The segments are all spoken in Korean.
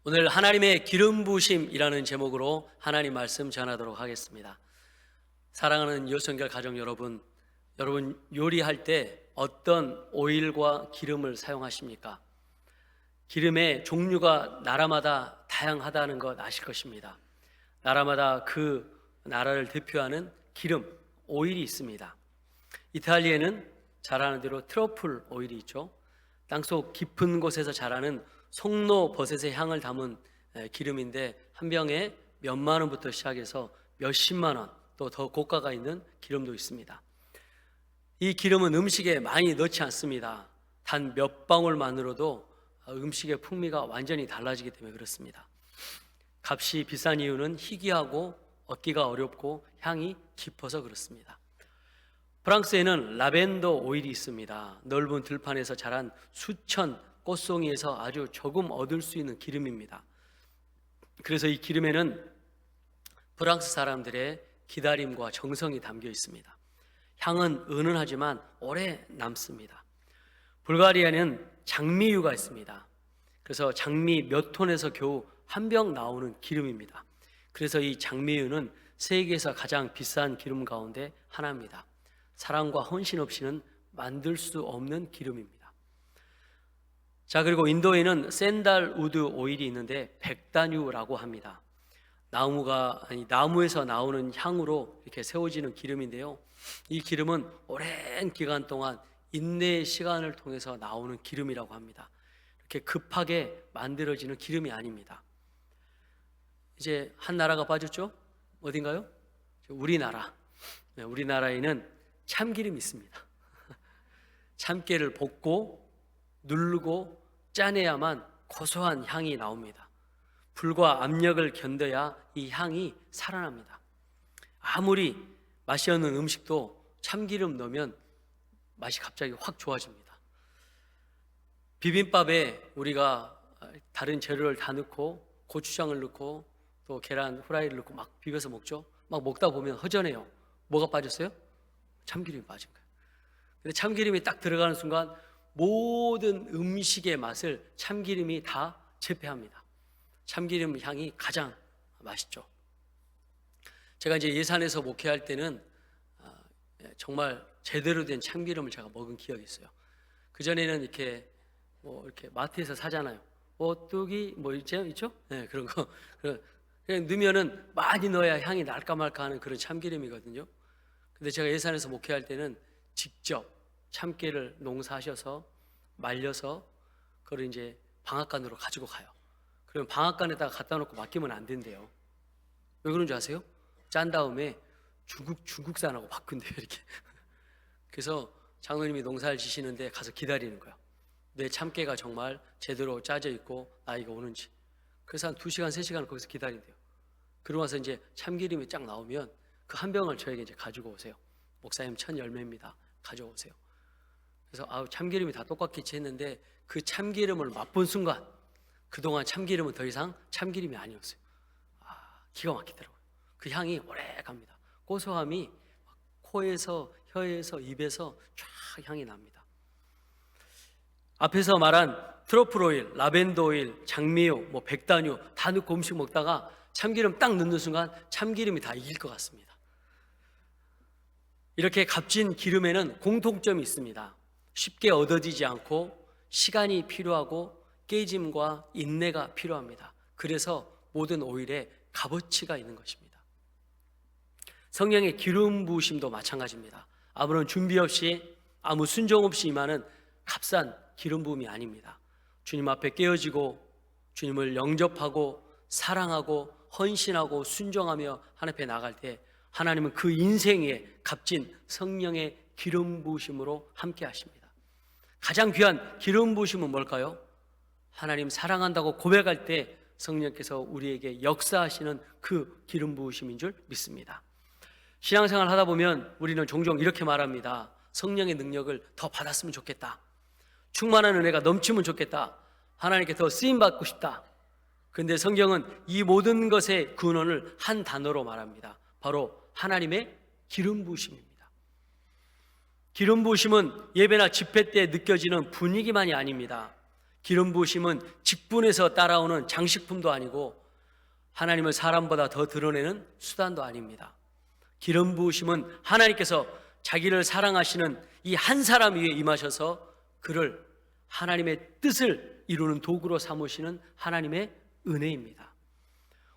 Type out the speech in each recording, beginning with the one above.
오늘 하나님의 기름 부으심이라는 제목으로 하나님 말씀 전하도록 하겠습니다. 사랑하는 요성결 가족 여러분, 요리할 때 어떤 오일과 기름을 사용하십니까? 기름의 종류가 나라마다 다양하다는 것 아실 것입니다. 나라마다 그 나라를 대표하는 기름, 오일이 있습니다. 이탈리아에는 잘 아는 대로 트러플 오일이 있죠. 땅속 깊은 곳에서 자라는 송로버섯의 향을 담은 기름인데 한 병에 몇만 원부터 시작해서 몇십만 원, 또 더 고가가 있는 기름도 있습니다. 이 기름은 음식에 많이 넣지 않습니다. 단 몇 방울만으로도 음식의 풍미가 완전히 달라지기 때문에 그렇습니다. 값이 비싼 이유는 희귀하고 얻기가 어렵고 향이 깊어서 그렇습니다. 프랑스에는 라벤더 오일이 있습니다. 넓은 들판에서 자란 수천 꽃송이에서 아주 조금 얻을 수 있는 기름입니다. 그래서 이 기름에는 프랑스 사람들의 기다림과 정성이 담겨 있습니다. 향은 은은하지만 오래 남습니다. 불가리아는 장미유가 있습니다. 그래서 장미 몇 톤에서 겨우 한 병 나오는 기름입니다. 그래서 이 장미유는 세계에서 가장 비싼 기름 가운데 하나입니다. 사랑과 헌신 없이는 만들 수 없는 기름입니다. 자, 그리고 인도에는 샌달우드 오일이 있는데 백단유라고 합니다. 나무에서 나오는 향으로 이렇게 세워지는 기름인데요. 이 기름은 오랜 기간 동안 인내의 시간을 통해서 나오는 기름이라고 합니다. 이렇게 급하게 만들어지는 기름이 아닙니다. 이제 한 나라가 빠졌죠? 어딘가요? 우리나라. 우리나라에는 참기름이 있습니다. 참깨를 볶고 누르고 짜내야만 고소한 향이 나옵니다. 불과 압력을 견뎌야 이 향이 살아납니다. 아무리 맛이 없는 음식도 참기름 넣으면 맛이 갑자기 확 좋아집니다. 비빔밥에 우리가 다른 재료를 다 넣고 고추장을 넣고 또 계란 후라이를 넣고 막 비벼서 먹죠. 막 먹다 보면 허전해요. 뭐가 빠졌어요? 참기름이 빠진 거예요. 근데 참기름이 딱 들어가는 순간 모든 음식의 맛을 참기름이 다 제패합니다. 참기름 향이 가장 맛있죠. 제가 이제 예산에서 목회할 때는 정말 제대로 된 참기름을 제가 먹은 기억이 있어요. 그전에는 이렇게 마트에서 사잖아요. 오뚜기 있죠? 네, 그런 거. 그냥 넣으면은 많이 넣어야 향이 날까 말까 하는 그런 참기름이거든요. 근데 제가 예산에서 목회할 때는 직접 참깨를 농사하셔서 말려서 그걸 이제 방앗간으로 가지고 가요. 그러면 방앗간에다가 갖다 놓고 맡기면 안 된대요. 왜 그런 줄 아세요? 짠 다음에 중국산하고 바꾼대요, 이렇게. 그래서 장로님이 농사를 지시는데 가서 기다리는 거예요. 내 참깨가 정말 제대로 짜져 있고 나이가 오는지. 그래서 한 2시간, 3시간을 거기서 기다린대요. 그러고 나서 이제 참기름이 쫙 나오면 그 한 병을 저에게 이제 가지고 오세요. 목사님 천 열매입니다. 가져오세요. 그래서 참기름이 다 똑같겠지 했는데 그 참기름을 맛본 순간 그동안 참기름은 더 이상 참기름이 아니었어요. 기가 막히더라고요. 그 향이 오래 갑니다. 고소함이 코에서 혀에서 입에서 쫙 향이 납니다. 앞에서 말한 트러플 오일, 라벤더 오일, 장미유, 백단유 다 넣고 음식 먹다가 참기름 딱 넣는 순간 참기름이 다 이길 것 같습니다. 이렇게 값진 기름에는 공통점이 있습니다. 쉽게 얻어지지 않고 시간이 필요하고 깨짐과 인내가 필요합니다. 그래서 모든 오일에 값어치가 있는 것입니다. 성령의 기름 부으심도 마찬가지입니다. 아무런 준비 없이 아무 순종 없이 임하는 값싼 기름 부음이 아닙니다. 주님 앞에 깨어지고 주님을 영접하고 사랑하고 헌신하고 순종하며 하나님 앞에 나갈 때 하나님은 그 인생에 값진 성령의 기름 부으심으로 함께 하십니다. 가장 귀한 기름 부으심은 뭘까요? 하나님 사랑한다고 고백할 때 성령께서 우리에게 역사하시는 그 기름 부으심인 줄 믿습니다. 신앙생활 하다 보면 우리는 종종 이렇게 말합니다. 성령의 능력을 더 받았으면 좋겠다. 충만한 은혜가 넘치면 좋겠다. 하나님께 더 쓰임받고 싶다. 그런데 성경은 이 모든 것의 근원을 한 단어로 말합니다. 바로 하나님의 기름 부으심입니다. 기름 부으심은 예배나 집회 때 느껴지는 분위기만이 아닙니다. 기름 부으심은 직분에서 따라오는 장식품도 아니고 하나님을 사람보다 더 드러내는 수단도 아닙니다. 기름 부으심은 하나님께서 자기를 사랑하시는 이 한 사람 위에 임하셔서 그를 하나님의 뜻을 이루는 도구로 삼으시는 하나님의 은혜입니다.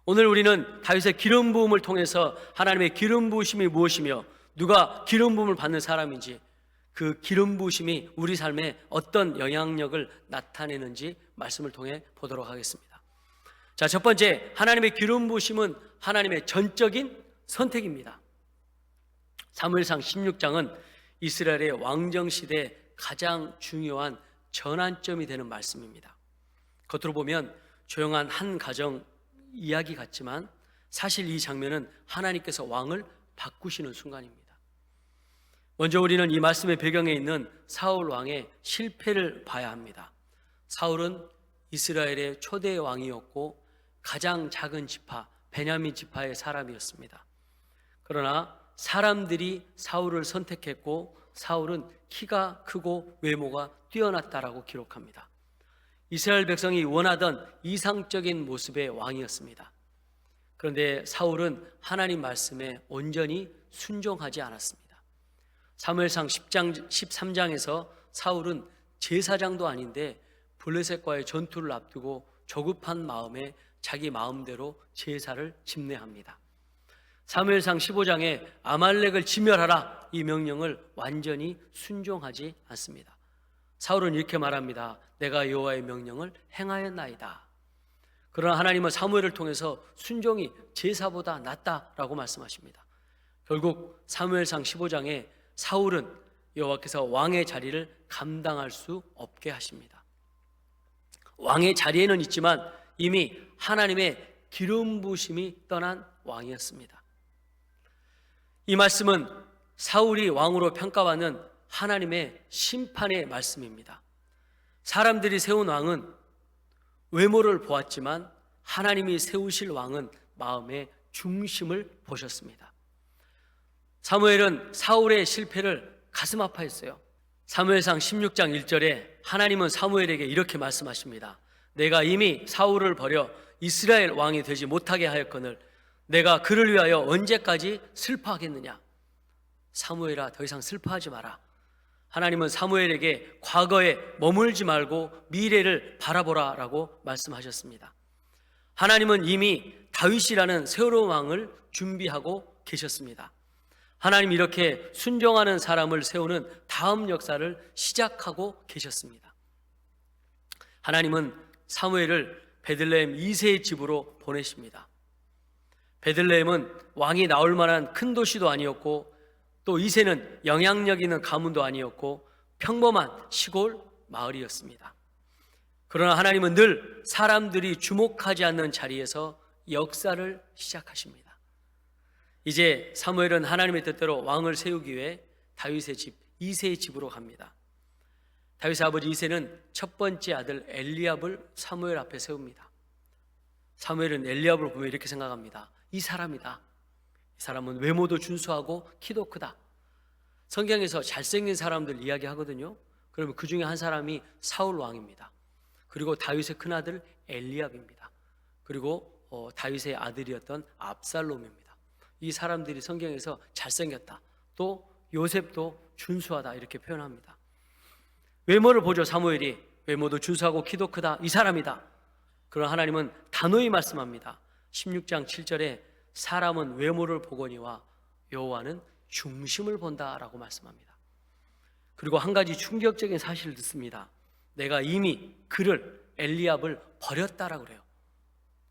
오늘 우리는 다윗의 기름 부음을 통해서 하나님의 기름 부으심이 무엇이며 누가 기름 부음을 받는 사람인지, 그 기름 부으심이 우리 삶에 어떤 영향력을 나타내는지 말씀을 통해 보도록 하겠습니다. 자, 첫 번째, 하나님의 기름 부으심은 하나님의 전적인 선택입니다. 사무엘상 16장은 이스라엘의 왕정 시대에 가장 중요한 전환점이 되는 말씀입니다. 겉으로 보면 조용한 한 가정 이야기 같지만 사실 이 장면은 하나님께서 왕을 바꾸시는 순간입니다. 먼저 우리는 이 말씀의 배경에 있는 사울 왕의 실패를 봐야 합니다. 사울은 이스라엘의 초대 왕이었고 가장 작은 지파, 베냐민 지파의 사람이었습니다. 그러나 사람들이 사울을 선택했고 사울은 키가 크고 외모가 뛰어났다라고 기록합니다. 이스라엘 백성이 원하던 이상적인 모습의 왕이었습니다. 그런데 사울은 하나님 말씀에 온전히 순종하지 않았습니다. 사무엘상 10장, 13장에서 사울은 제사장도 아닌데 블레셋과의 전투를 앞두고 조급한 마음에 자기 마음대로 제사를 집례합니다. 사무엘상 15장에 아말렉을 진멸하라, 이 명령을 완전히 순종하지 않습니다. 사울은 이렇게 말합니다. 내가 여호와의 명령을 행하였나이다. 그러나 하나님은 사무엘을 통해서 순종이 제사보다 낫다라고 말씀하십니다. 결국 사무엘상 15장에 사울은 여호와께서 왕의 자리를 감당할 수 없게 하십니다. 왕의 자리에는 있지만 이미 하나님의 기름 부으심이 떠난 왕이었습니다. 이 말씀은 사울이 왕으로 평가받는 하나님의 심판의 말씀입니다. 사람들이 세운 왕은 외모를 보았지만 하나님이 세우실 왕은 마음의 중심을 보셨습니다. 사무엘은 사울의 실패를 가슴 아파했어요. 사무엘상 16장 1절에 하나님은 사무엘에게 이렇게 말씀하십니다. 내가 이미 사울을 버려 이스라엘 왕이 되지 못하게 하였거늘 내가 그를 위하여 언제까지 슬퍼하겠느냐. 사무엘아, 더 이상 슬퍼하지 마라. 하나님은 사무엘에게 과거에 머물지 말고 미래를 바라보라 라고 말씀하셨습니다. 하나님은 이미 다윗이라는 새로운 왕을 준비하고 계셨습니다. 하나님 이렇게 순종하는 사람을 세우는 다음 역사를 시작하고 계셨습니다. 하나님은 사무엘을 베들레헴 이새의 집으로 보내십니다. 베들레헴은 왕이 나올 만한 큰 도시도 아니었고 또 이새는 영향력 있는 가문도 아니었고 평범한 시골 마을이었습니다. 그러나 하나님은 늘 사람들이 주목하지 않는 자리에서 역사를 시작하십니다. 이제 사무엘은 하나님의 뜻대로 왕을 세우기 위해 다윗의 집 이새의 집으로 갑니다. 다윗의 아버지 이새는 첫 번째 아들 엘리압을 사무엘 앞에 세웁니다. 사무엘은 엘리압을 보며 이렇게 생각합니다. 이 사람이다. 이 사람은 외모도 준수하고 키도 크다. 성경에서 잘생긴 사람들 이야기하거든요. 그러면 그 중에 한 사람이 사울 왕입니다. 그리고 다윗의 큰아들 엘리압입니다. 그리고 다윗의 아들이었던 압살롬입니다. 이 사람들이 성경에서 잘생겼다, 또 요셉도 준수하다 이렇게 표현합니다. 외모를 보죠. 사무엘이 외모도 준수하고 키도 크다, 이 사람이다. 그러나 하나님은 단호히 말씀합니다. 16장 7절에 사람은 외모를 보거니와 여호와는 중심을 본다라고 말씀합니다. 그리고 한 가지 충격적인 사실을 듣습니다. 내가 이미 그를 엘리압을 버렸다라고 그래요.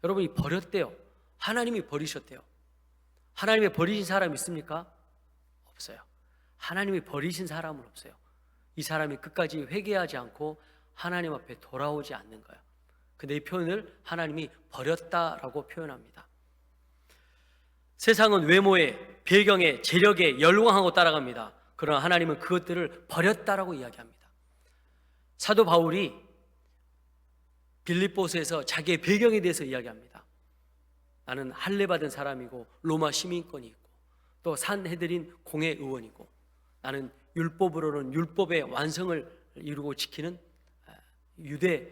여러분이 버렸대요. 하나님이 버리셨대요. 하나님이 버리신 사람 있습니까? 없어요. 하나님이 버리신 사람은 없어요. 이 사람이 끝까지 회개하지 않고 하나님 앞에 돌아오지 않는 거예요. 근데 이 표현을 하나님이 버렸다라고 표현합니다. 세상은 외모에, 배경에, 재력에 열광하고 따라갑니다. 그러나 하나님은 그것들을 버렸다라고 이야기합니다. 사도 바울이 빌립보서에서 자기의 배경에 대해서 이야기합니다. 나는 할례 받은 사람이고 로마 시민권이 있고 또 산헤드린 공회 의원이고 나는 율법으로는 율법의 완성을 이루고 지키는 유대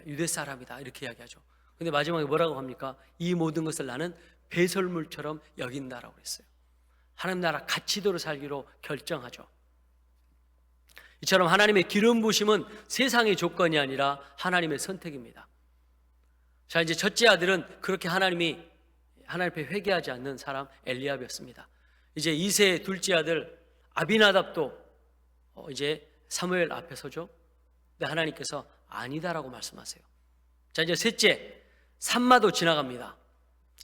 유대 사람이다 이렇게 이야기하죠. 근데 마지막에 뭐라고 합니까? 이 모든 것을 나는 배설물처럼 여긴다라고 그랬어요. 하나님 나라 가치대로 살기로 결정하죠. 이처럼 하나님의 기름 부으심은 세상의 조건이 아니라 하나님의 선택입니다. 자, 이제 첫째 아들은 그렇게 하나님 앞에 회개하지 않는 사람 엘리압이었습니다. 이제 2세 둘째 아들 아비나답도 이제 사무엘 앞에 서죠. 근데 하나님께서 아니다라고 말씀하세요. 자, 이제 셋째 삼마도 지나갑니다.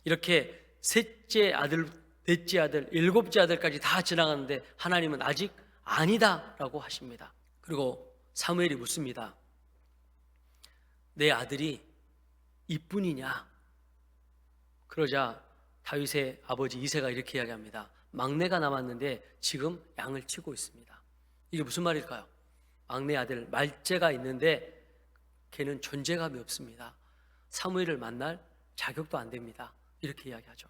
이렇게 셋째 아들, 넷째 아들, 일곱째 아들까지 다 지나가는데 하나님은 아직 아니다라고 하십니다. 그리고 사무엘이 묻습니다. 내 아들이 이뿐이냐? 그러자 다윗의 아버지 이새가 이렇게 이야기합니다. 막내가 남았는데 지금 양을 치고 있습니다. 이게 무슨 말일까요? 막내 아들 말째가 있는데 걔는 존재감이 없습니다. 사무엘을 만날 자격도 안 됩니다. 이렇게 이야기하죠.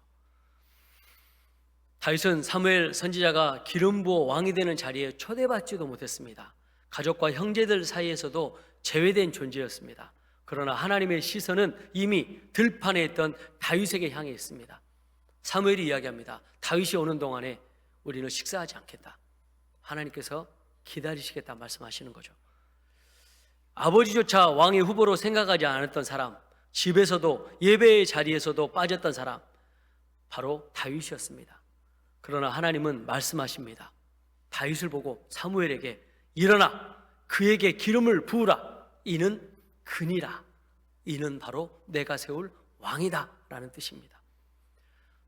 다윗은 사무엘 선지자가 기름 부어 왕이 되는 자리에 초대받지도 못했습니다. 가족과 형제들 사이에서도 제외된 존재였습니다. 그러나 하나님의 시선은 이미 들판에 있던 다윗에게 향해 있습니다. 사무엘이 이야기합니다. 다윗이 오는 동안에 우리는 식사하지 않겠다. 하나님께서 기다리시겠다 말씀하시는 거죠. 아버지조차 왕의 후보로 생각하지 않았던 사람, 집에서도 예배의 자리에서도 빠졌던 사람, 바로 다윗이었습니다. 그러나 하나님은 말씀하십니다. 다윗을 보고 사무엘에게 일어나 그에게 기름을 부으라. 이는 그니라. 이는 바로 내가 세울 왕이다 라는 뜻입니다.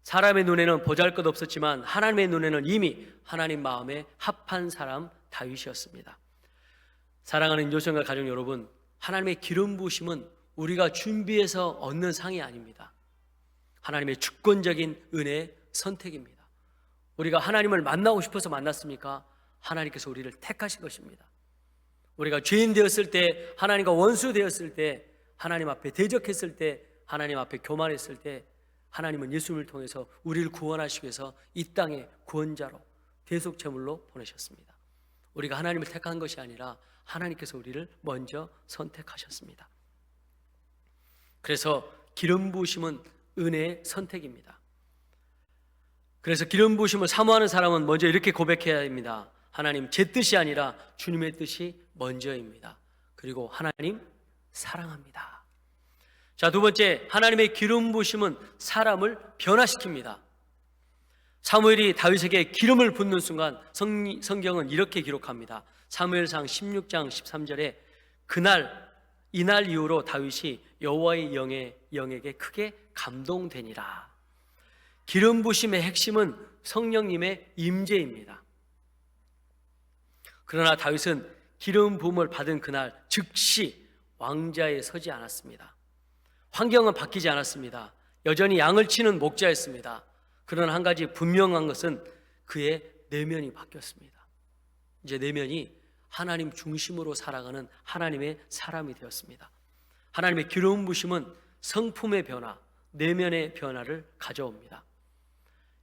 사람의 눈에는 보잘것없었지만 하나님의 눈에는 이미 하나님 마음에 합한 사람 다윗이었습니다. 사랑하는 요성과 가족 여러분, 하나님의 기름 부으심은 우리가 준비해서 얻는 상이 아닙니다. 하나님의 주권적인 은혜의 선택입니다. 우리가 하나님을 만나고 싶어서 만났습니까? 하나님께서 우리를 택하신 것입니다. 우리가 죄인 되었을 때, 하나님과 원수 되었을 때, 하나님 앞에 대적했을 때, 하나님 앞에 교만했을 때, 하나님은 예수님을 통해서 우리를 구원하시기 위해서 이 땅에 구원자로 대속제물로 보내셨습니다. 우리가 하나님을 택한 것이 아니라 하나님께서 우리를 먼저 선택하셨습니다. 그래서 기름 부으심은 은혜의 선택입니다. 그래서 기름 부으심을 사모하는 사람은 먼저 이렇게 고백해야 합니다. 하나님, 제 뜻이 아니라 주님의 뜻이 먼저입니다. 그리고 하나님 사랑합니다. 자, 두 번째, 하나님의 기름 부으심은 사람을 변화시킵니다. 사무엘이 다윗에게 기름을 붓는 순간 성경은 이렇게 기록합니다. 사무엘상 16장 13절에 이날 이후로 다윗이 여호와의 영에게 크게 감동되니라. 기름 부으심의 핵심은 성령님의 임재입니다. 그러나 다윗은 기름 부음을 받은 그날 즉시 왕좌에 서지 않았습니다. 환경은 바뀌지 않았습니다. 여전히 양을 치는 목자였습니다. 그러나 한 가지 분명한 것은 그의 내면이 바뀌었습니다. 이제 내면이 하나님 중심으로 살아가는 하나님의 사람이 되었습니다. 하나님의 기름 부으심은 성품의 변화, 내면의 변화를 가져옵니다.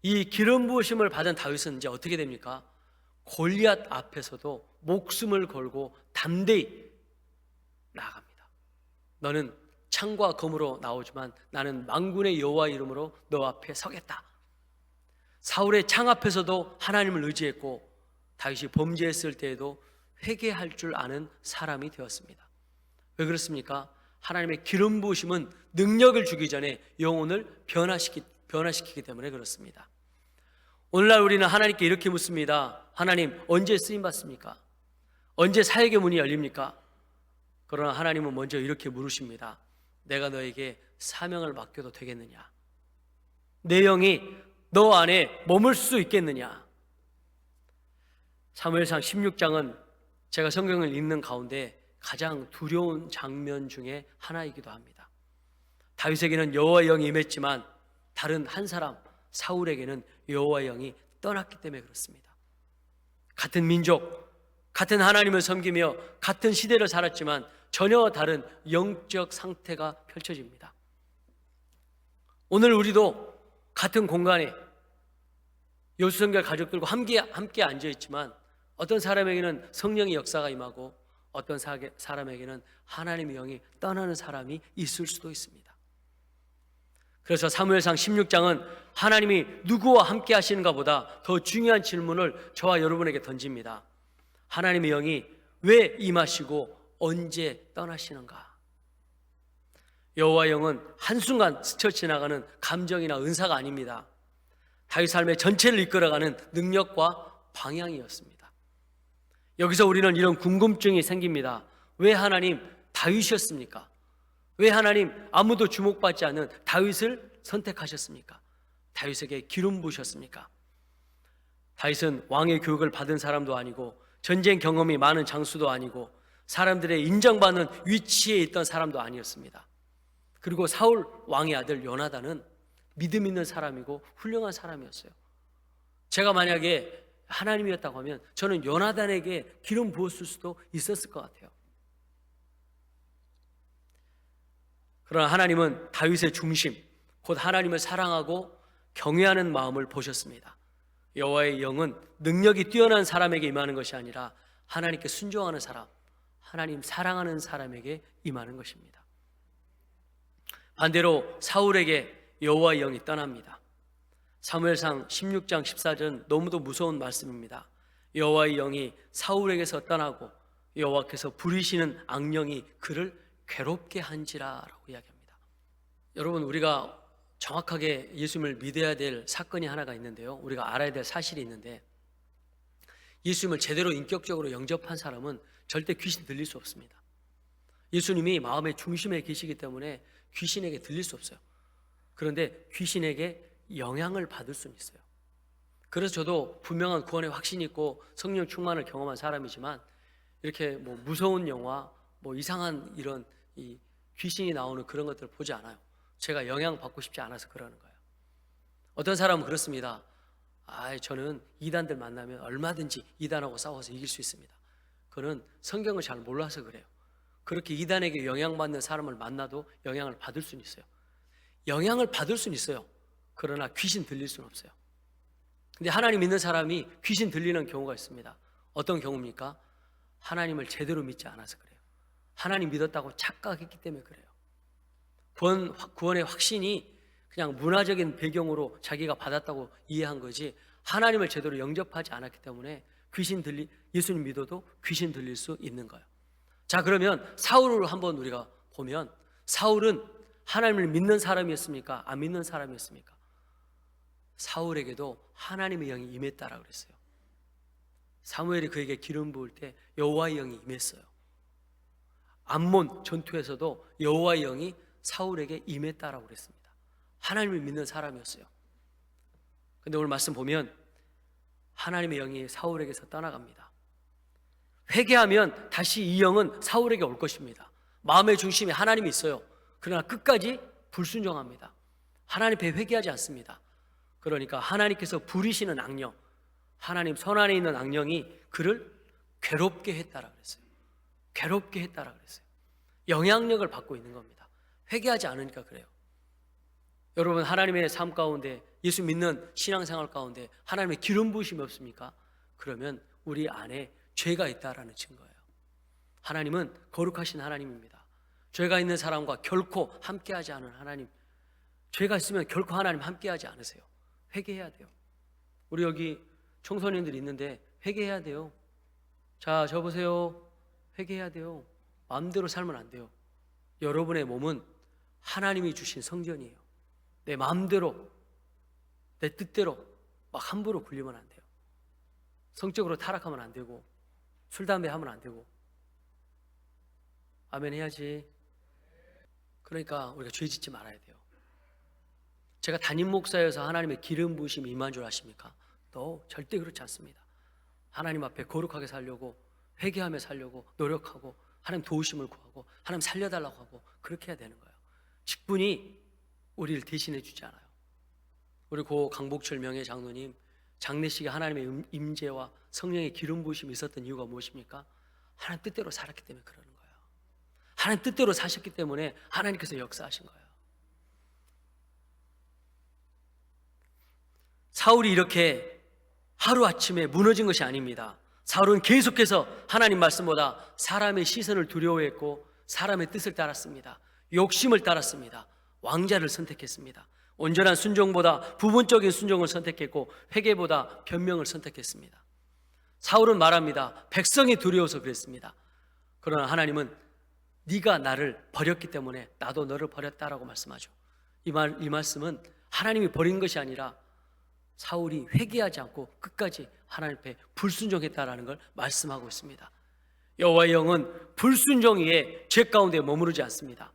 이 기름 부으심을 받은 다윗은 이제 어떻게 됩니까? 골리앗 앞에서도 목숨을 걸고 담대히 나아갑니다. 너는 창과 검으로 나오지만 나는 만군의 여호와 이름으로 너 앞에 서겠다. 사울의 창 앞에서도 하나님을 의지했고 다윗이 범죄했을 때에도 회개할 줄 아는 사람이 되었습니다. 왜 그렇습니까? 하나님의 기름 부으심은 능력을 주기 전에 영혼을 변화시키기 때문에 그렇습니다. 오늘날 우리는 하나님께 이렇게 묻습니다. 하나님, 언제 쓰임받습니까? 언제 사역의 문이 열립니까? 그러나 하나님은 먼저 이렇게 물으십니다. 내가 너에게 사명을 맡겨도 되겠느냐? 내 영이 너 안에 머물 수 있겠느냐? 사무엘상 16장은 제가 성경을 읽는 가운데 가장 두려운 장면 중에 하나이기도 합니다. 다윗에게는 여호와의 영이 임했지만 다른 한 사람 사울에게는 여호와의 영이 떠났기 때문에 그렇습니다. 같은 민족, 같은 하나님을 섬기며 같은 시대를 살았지만 전혀 다른 영적 상태가 펼쳐집니다. 오늘 우리도 같은 공간에 요수성결 가족들과 함께 앉아있지만 어떤 사람에게는 성령의 역사가 임하고 어떤 사람에게는 하나님의 영이 떠나는 사람이 있을 수도 있습니다. 그래서 사무엘상 16장은 하나님이 누구와 함께 하시는가 보다 더 중요한 질문을 저와 여러분에게 던집니다. 하나님의 영이 왜 임하시고 언제 떠나시는가? 여호와의 영은 한순간 스쳐 지나가는 감정이나 은사가 아닙니다. 다윗 삶의 전체를 이끌어가는 능력과 방향이었습니다. 여기서 우리는 이런 궁금증이 생깁니다. 왜 하나님 다윗이었습니까? 왜 하나님 아무도 주목받지 않는 다윗을 선택하셨습니까? 다윗에게 기름 부으셨습니까? 다윗은 왕의 교육을 받은 사람도 아니고 전쟁 경험이 많은 장수도 아니고 사람들의 인정받는 위치에 있던 사람도 아니었습니다. 그리고 사울 왕의 아들 요나단은 믿음 있는 사람이고 훌륭한 사람이었어요. 제가 만약에 하나님이었다고 하면 저는 요나단에게 기름 부었을 수도 있었을 것 같아요. 그러나 하나님은 다윗의 중심, 곧 하나님을 사랑하고 경외하는 마음을 보셨습니다. 여호와의 영은 능력이 뛰어난 사람에게 임하는 것이 아니라 하나님께 순종하는 사람, 하나님 사랑하는 사람에게 임하는 것입니다. 반대로 사울에게 여호와의 영이 떠납니다. 사무엘상 16장 14절은 너무도 무서운 말씀입니다. 여호와의 영이 사울에게서 떠나고 여호와께서 부리시는 악령이 그를 괴롭게 한지라라고 이야기합니다. 여러분, 우리가 정확하게 예수님을 믿어야 될 사건이 하나가 있는데요, 우리가 알아야 될 사실이 있는데, 예수님을 제대로 인격적으로 영접한 사람은 절대 귀신 들릴 수 없습니다. 예수님이 마음의 중심에 계시기 때문에 귀신에게 들릴 수 없어요. 그런데 귀신에게 영향을 받을 수는 있어요. 그래서 저도 분명한 구원의 확신이 있고 성령 충만을 경험한 사람이지만 이렇게 뭐 무서운 영화, 뭐 이상한 이런 이 귀신이 나오는 그런 것들을 보지 않아요. 제가 영향 받고 싶지 않아서 그러는 거예요. 어떤 사람은 그렇습니다. 저는 이단들 만나면 얼마든지 이단하고 싸워서 이길 수 있습니다. 그는 성경을 잘 몰라서 그래요. 그렇게 이단에게 영향받는 사람을 만나도 영향을 받을 수는 있어요. 영향을 받을 수는 있어요. 그러나 귀신 들릴 수는 없어요. 근데 하나님 믿는 사람이 귀신 들리는 경우가 있습니다. 어떤 경우입니까? 하나님을 제대로 믿지 않아서 그래요. 하나님 믿었다고 착각했기 때문에 그래요. 구원의 확신이 그냥 문화적인 배경으로 자기가 받았다고 이해한 거지 하나님을 제대로 영접하지 않았기 때문에 예수님 믿어도 귀신 들릴 수 있는 거예요. 자, 그러면 사울을 한번 우리가 보면 사울은 하나님을 믿는 사람이었습니까? 안 믿는 사람이었습니까? 사울에게도 하나님의 영이 임했다라고 그랬어요. 사무엘이 그에게 기름 부을 때 여호와의 영이 임했어요. 암몬 전투에서도 여호와의 영이 사울에게 임했다라고 그랬습니다. 하나님을 믿는 사람이었어요. 근데 오늘 말씀 보면 하나님의 영이 사울에게서 떠나갑니다. 회개하면 다시 이 영은 사울에게 올 것입니다. 마음의 중심에 하나님이 있어요. 그러나 끝까지 불순종합니다. 하나님 앞에 회개하지 않습니다. 그러니까 하나님께서 부리시는 악령, 하나님 선 안에 있는 악령이 그를 괴롭게 했다라 그랬어요. 괴롭게 했다라 그랬어요. 영향력을 받고 있는 겁니다. 회개하지 않으니까 그래요. 여러분, 하나님의 삶 가운데, 예수 믿는 신앙생활 가운데 하나님의 기름 부으심이 없습니까? 그러면 우리 안에 죄가 있다라는 증거예요. 하나님은 거룩하신 하나님입니다. 죄가 있는 사람과 결코 함께하지 않은 하나님, 죄가 있으면 결코 하나님 함께하지 않으세요. 회개해야 돼요. 우리 여기 청소년들이 있는데 회개해야 돼요. 자, 저 보세요. 회개해야 돼요. 마음대로 살면 안 돼요. 여러분의 몸은 하나님이 주신 성전이에요. 내 마음대로, 내 뜻대로 막 함부로 굴리면 안 돼요. 성적으로 타락하면 안 되고, 술, 담배 하면 안 되고. 아멘 해야지. 그러니까 우리가 죄 짓지 말아야 돼요. 제가 담임 목사여서 하나님의 기름 부으심이 임한 줄 아십니까? 절대 그렇지 않습니다. 하나님 앞에 거룩하게 살려고, 회개하며 살려고 노력하고, 하나님 도우심을 구하고, 하나님 살려달라고 하고, 그렇게 해야 되는 거예요. 직분이 우리를 대신해 주지 않아요. 우리 고 강복철 명예 장로님 장례식에 하나님의 임재와 성령의 기름 부으심이 있었던 이유가 무엇입니까? 하나님 뜻대로 살았기 때문에 그러는 거예요. 하나님 뜻대로 사셨기 때문에 하나님께서 역사하신 거예요. 사울이 이렇게 하루아침에 무너진 것이 아닙니다. 사울은 계속해서 하나님 말씀보다 사람의 시선을 두려워했고 사람의 뜻을 따랐습니다. 욕심을 따랐습니다. 왕자를 선택했습니다. 온전한 순종보다 부분적인 순종을 선택했고 회개보다 변명을 선택했습니다. 사울은 말합니다. 백성이 두려워서 그랬습니다. 그러나 하나님은 네가 나를 버렸기 때문에 나도 너를 버렸다라고 말씀하죠. 이 말씀은 하나님이 버린 것이 아니라 사울이 회개하지 않고 끝까지 하나님 앞에 불순종했다라는 걸 말씀하고 있습니다. 여호와의 영은 불순종의 죄 가운데 머무르지 않습니다.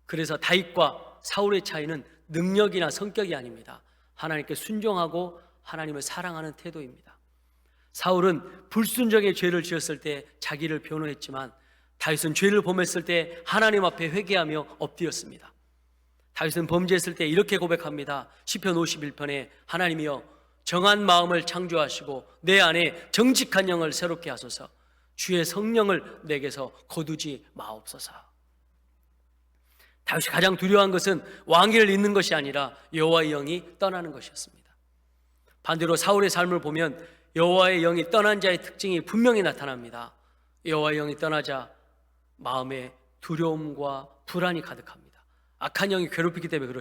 그래서 다윗과 사울의 차이는 능력이나 성격이 아닙니다. 하나님께 순종하고 하나님을 사랑하는 태도입니다. 사울은 불순종의 죄를 지었을 때 자기를 변호했지만 다윗은 죄를 범했을 때 하나님 앞에 회개하며 엎드렸습니다. 다윗은 범죄했을 때 이렇게 고백합니다. 시편 51편에 하나님이여 정한 마음을 창조하시고 내 안에 정직한 영을 새롭게 하소서. 주의 성령을 내게서 거두지 마옵소서. 다윗이 가장 두려워한 것은 왕위를 잇는 것이 아니라 여호와의 영이 떠나는 것이었습니다. 반대로 사울의 삶을 보면 여호와의 영이 떠난 자의 특징이 분명히 나타납니다. 여호와의 영이 떠나자 마음에 두려움과 불안이 가득합니다. 악한 영이 괴롭히기 때문에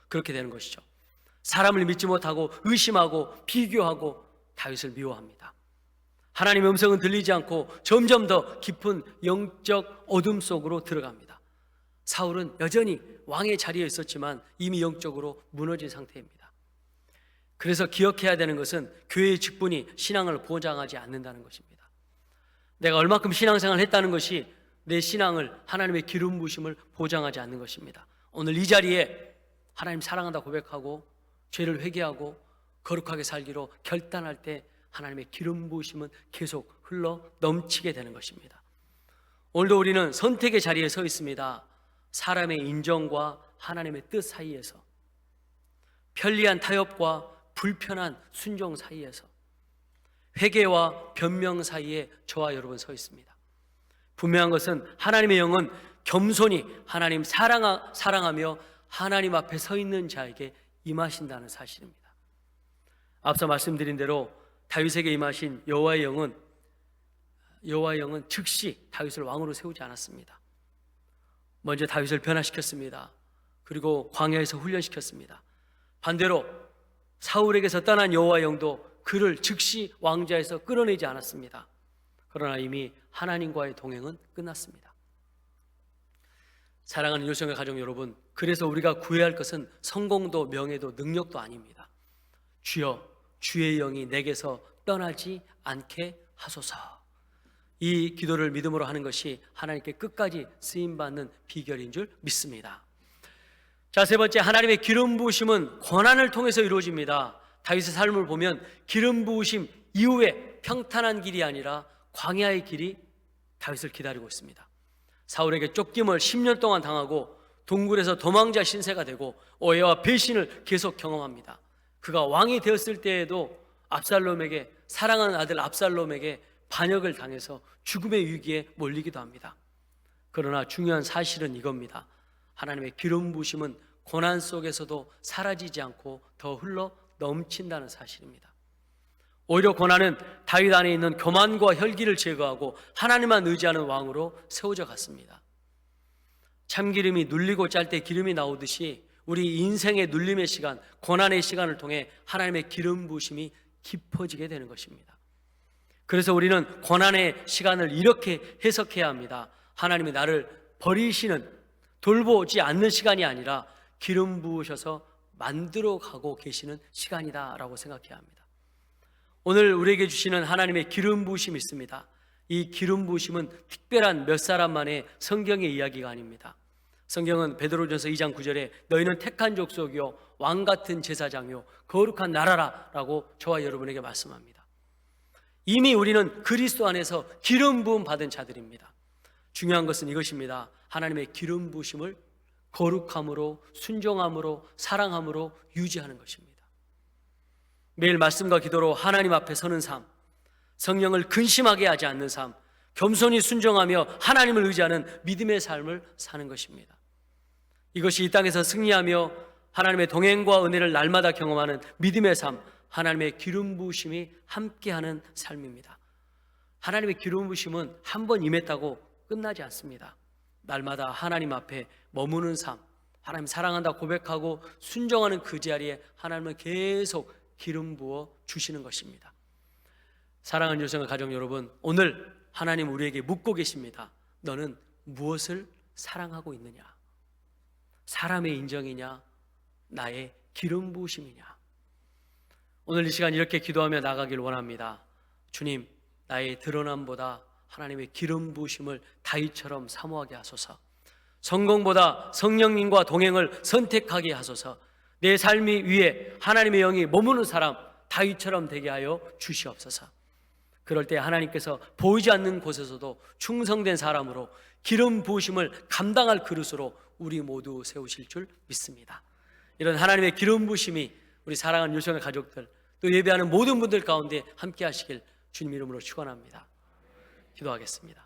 그렇게 되는 것이죠. 사람을 믿지 못하고 의심하고 비교하고 다윗을 미워합니다. 하나님의 음성은 들리지 않고 점점 더 깊은 영적 어둠 속으로 들어갑니다. 사울은 여전히 왕의 자리에 있었지만 이미 영적으로 무너진 상태입니다. 그래서 기억해야 되는 것은 교회의 직분이 신앙을 보장하지 않는다는 것입니다. 내가 얼마큼 신앙생활을 했다는 것이 내 신앙을 하나님의 기름 부으심을 보장하지 않는 것입니다. 오늘 이 자리에 하나님 사랑한다 고백하고 죄를 회개하고 거룩하게 살기로 결단할 때 하나님의 기름 부으심은 계속 흘러 넘치게 되는 것입니다. 오늘도 우리는 선택의 자리에 서 있습니다. 사람의 인정과 하나님의 뜻 사이에서, 편리한 타협과 불편한 순종 사이에서, 회개와 변명 사이에 저와 여러분 서 있습니다. 분명한 것은 하나님의 영은 겸손히 하나님 사랑하며 하나님 앞에 서 있는 자에게 임하신다는 사실입니다. 앞서 말씀드린 대로 다윗에게 임하신 여호와의 영은 즉시 다윗을 왕으로 세우지 않았습니다. 먼저 다윗을 변화시켰습니다. 그리고 광야에서 훈련시켰습니다. 반대로 사울에게서 떠난 여호와의 영도 그를 즉시 왕좌에서 끌어내지 않았습니다. 그러나 이미 하나님과의 동행은 끝났습니다. 사랑하는 요성의 가족 여러분, 그래서 우리가 구해야 할 것은 성공도 명예도 능력도 아닙니다. 주여 주의 영이 내게서 떠나지 않게 하소서. 이 기도를 믿음으로 하는 것이 하나님께 끝까지 쓰임받는 비결인 줄 믿습니다. 자, 세 번째, 하나님의 기름 부으심은 고난을 통해서 이루어집니다. 다윗의 삶을 보면 기름 부으심 이후에 평탄한 길이 아니라 광야의 길이 다윗을 기다리고 있습니다. 사울에게 쫓김을 10년 동안 당하고 동굴에서 도망자 신세가 되고 오해와 배신을 계속 경험합니다. 그가 왕이 되었을 때에도 압살롬에게, 사랑하는 아들 압살롬에게 반역을 당해서 죽음의 위기에 몰리기도 합니다. 그러나 중요한 사실은 이겁니다. 하나님의 기름 부으심은 고난 속에서도 사라지지 않고 더 흘러 넘친다는 사실입니다. 오히려 고난은 다윗 안에 있는 교만과 혈기를 제거하고 하나님만 의지하는 왕으로 세워져 갔습니다. 참기름이 눌리고 짤 때 기름이 나오듯이 우리 인생의 눌림의 시간, 고난의 시간을 통해 하나님의 기름 부으심이 깊어지게 되는 것입니다. 그래서 우리는 고난의 시간을 이렇게 해석해야 합니다. 하나님이 나를 버리시는, 돌보지 않는 시간이 아니라 기름 부으셔서 만들어 가고 계시는 시간이다라고 생각해야 합니다. 오늘 우리에게 주시는 하나님의 기름 부으심이 있습니다. 이 기름 부으심은 특별한 몇 사람만의 성경의 이야기가 아닙니다. 성경은 베드로전서 2장 9절에 너희는 택한 족속이요 왕같은 제사장이요 거룩한 나라라 라고 저와 여러분에게 말씀합니다. 이미 우리는 그리스도 안에서 기름 부음 받은 자들입니다. 중요한 것은 이것입니다. 하나님의 기름 부으심을 거룩함으로, 순종함으로, 사랑함으로 유지하는 것입니다. 매일 말씀과 기도로 하나님 앞에 서는 삶, 성령을 근심하게 하지 않는 삶, 겸손히 순종하며 하나님을 의지하는 믿음의 삶을 사는 것입니다. 이것이 이 땅에서 승리하며 하나님의 동행과 은혜를 날마다 경험하는 믿음의 삶, 하나님의 기름 부으심이 함께하는 삶입니다. 하나님의 기름 부으심은 한 번 임했다고 끝나지 않습니다. 날마다 하나님 앞에 머무는 삶, 하나님 사랑한다 고백하고 순종하는 그 자리에 하나님은 계속 기름 부어 주시는 것입니다. 사랑하는 요성의 가족 여러분, 오늘 하나님 우리에게 묻고 계십니다. 너는 무엇을 사랑하고 있느냐? 사람의 인정이냐? 나의 기름 부으심이냐? 오늘 이 시간 이렇게 기도하며 나가길 원합니다. 주님, 나의 드러남보다 하나님의 기름 부으심을 다윗처럼 사모하게 하소서. 성공보다 성령님과 동행을 선택하게 하소서. 내 삶이 위에 하나님의 영이 머무는 사람 다윗처럼 되게 하여 주시옵소서. 그럴 때 하나님께서 보이지 않는 곳에서도 충성된 사람으로 기름 부으심을 감당할 그릇으로 우리 모두 세우실 줄 믿습니다. 이런 하나님의 기름 부으심이 우리 사랑하는 요성의 가족들 또 예배하는 모든 분들 가운데 함께 하시길 주님 이름으로 축원합니다. 기도하겠습니다.